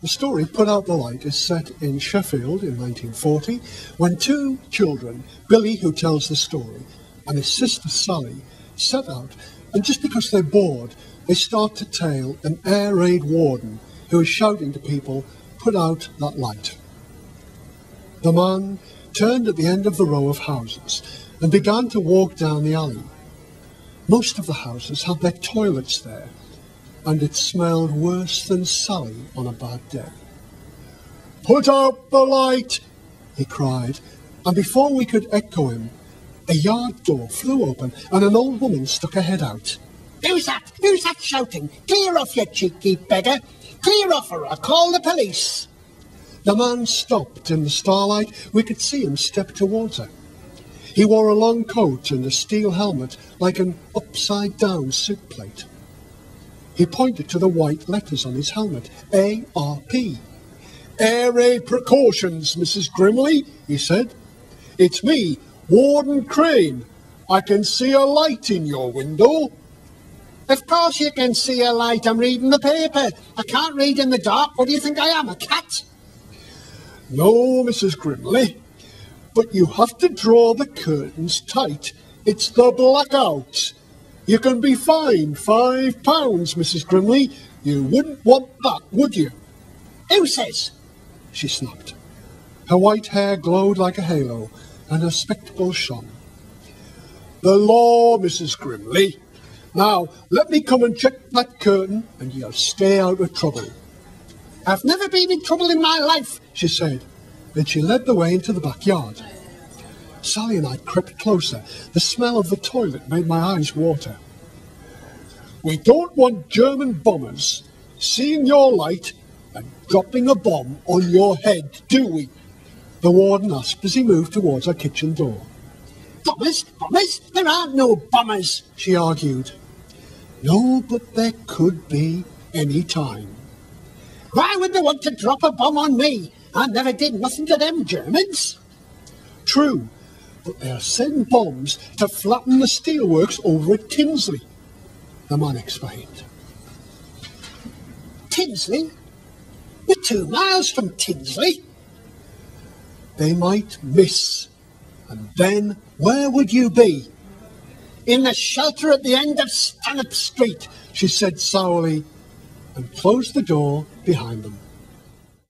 The story Put Out the Light is set in Sheffield in 1940 when two children, Billy, who tells the story, and his sister Sally, set out, and just because they're bored, they start to tail an air raid warden who is shouting to people, "Put out that light." The man turned at the end of the row of houses and began to walk down the alley. Most of the houses had their toilets there, and it smelled worse than Sally on a bad day. "Put out the light!" he cried, and before we could echo him, a yard door flew open and an old woman stuck her head out. Who's that? Who's that shouting? Clear off, you cheeky beggar! Clear off or I'll call the police!" The man stopped. In the starlight, we could see him step towards her. He wore a long coat and a steel helmet like an upside-down soup plate. He pointed to the white letters on his helmet, ARP. "Air raid precautions, Mrs. Grimley," he said. "It's me, Warden Crane. I can see a light in your window." Of course you can see a light. I'm reading the paper. I can't read in the dark. What do you think I am, a cat? "No, Mrs. Grimley, but you have to draw the curtains tight. It's the blackout. You can be fined £5, Mrs. Grimley. You wouldn't want that, would you?" Who says? She snapped. Her white hair glowed like a halo, and her spectacles shone. "The law, Mrs. Grimley. Now, let me come and check that curtain, and you'll stay out of trouble." "I've never been in trouble in my life," she said. Then she led the way into the backyard. Sally and I crept closer. The smell of the toilet made my eyes water. "We don't want German bombers seeing your light and dropping a bomb on your head, do we?" the warden asked as he moved towards our kitchen door. "Bombers? Bombers? There aren't no bombers," she argued. "No, but there could be any time." "Why would they want to drop a bomb on me? I never did nothing to them Germans." "True, but they'll send bombs to flatten the steelworks over at Tinsley," the man explained. "Tinsley? We're 2 miles from Tinsley." "They might miss, and then where would you be?" "In the shelter at the end of Stanhope Street," she said sourly, and closed the door behind them.